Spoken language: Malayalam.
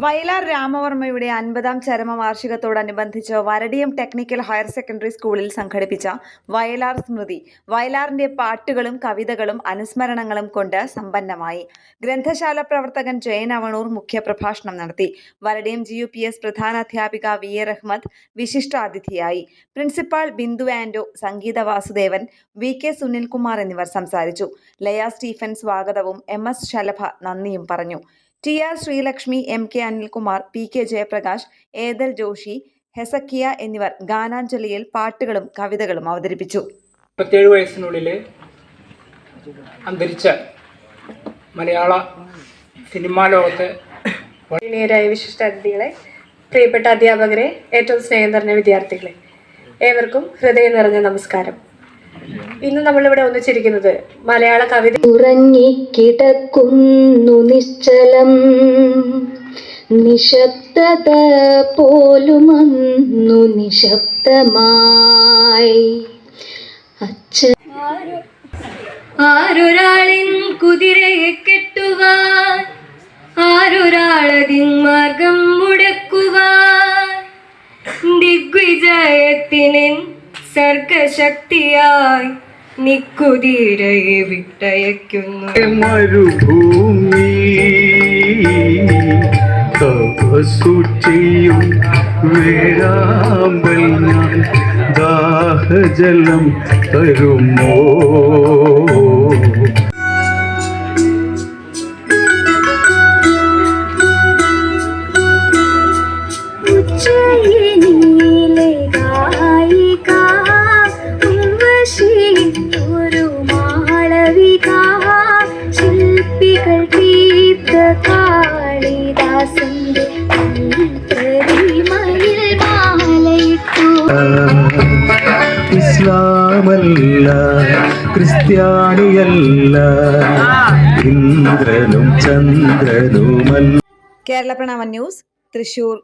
വയലാർ രാമവർമ്മയുടെ 50ാം ചരമവാർഷികത്തോടനുബന്ധിച്ച് വരടിയം ടെക്നിക്കൽ ഹയർ സെക്കൻഡറി സ്കൂളിൽ സംഘടിപ്പിച്ച വയലാർ സ്മൃതി വയലാറിന്റെ പാട്ടുകളും കവിതകളും അനുസ്മരണങ്ങളും കൊണ്ട് സമ്പന്നമായി. ഗ്രന്ഥശാല പ്രവർത്തകൻ ജയൻ അവണൂർ മുഖ്യപ്രഭാഷണം നടത്തി. വരടിയം GUPS പ്രധാനാധ്യാപിക VA റഹ്മത്ത് വിശിഷ്ടാതിഥിയായി. പ്രിൻസിപ്പാൾ ബിന്ദു ആൻഡോ, സംഗീത വാസുദേവൻ, VK സുനിൽകുമാർ എന്നിവർ സംസാരിച്ചു. ലയ സ്റ്റീഫൻ സ്വാഗതവും MS ശലഭ നന്ദിയും പറഞ്ഞു. TR Sreelakshmi, MK Anilkumar, PK Jayaprakash, Adel Joshi, Hezekiah എന്നിവർ ഗാനാഞ്ജലിയിൽ പാട്ടുകളും കവിതകളും അവതരിപ്പിച്ചു. 37 വയസ്സിനുള്ളിൽ അന്തരിച്ച മലയാള സിനിമാ ലോകത്തെ വിശിഷ്ടാതിഥികളെ, പ്രിയപ്പെട്ട അധ്യാപകരെ, ഏറ്റവും സ്നേഹം നിറഞ്ഞ വിദ്യാർത്ഥികളെ, ഏവർക്കും ഹൃദയം നിറഞ്ഞ നമസ്കാരം. ഇന്ന് നമ്മളിവിടെ ഒന്നിച്ചിരിക്കുന്നത് മലയാള കവിത ഉറങ്ങിക്കിടക്കുന്നു നിശ്ചലം, നിശബ്ദത പോലുമന്നു നിശബ്ദമായി. ആരൊരാളിൻ കുതിരയെ കെട്ടുവാൻ, ആരൊരാളതിൻ മാർഗം മുടക്കുവാൻ, ദിഗ്വിജയത്തിനെ സർഗശക്തിയായി നിക്കുതിരയെ വിട്ടയക്കുന്നു. മരുഭൂമി തപസ്സുചെയ്യും വേഴാമ്പൽ ഞാൻ, ദാഹജലം തരുമോ? ഒരു മാളവിക ശില്പികൾ തീർത്ത കാളിദാസന്റെ പ്രതിമയിൽ മാലയിട്ടു. ഇസ്ലാമല്ല, ക്രിസ്ത്യാനിയല്ല, ഇന്ദ്രനും ചന്ദ്രനുമല്ല. കേരള പ്രണവം ന്യൂസ്, തൃശൂർ.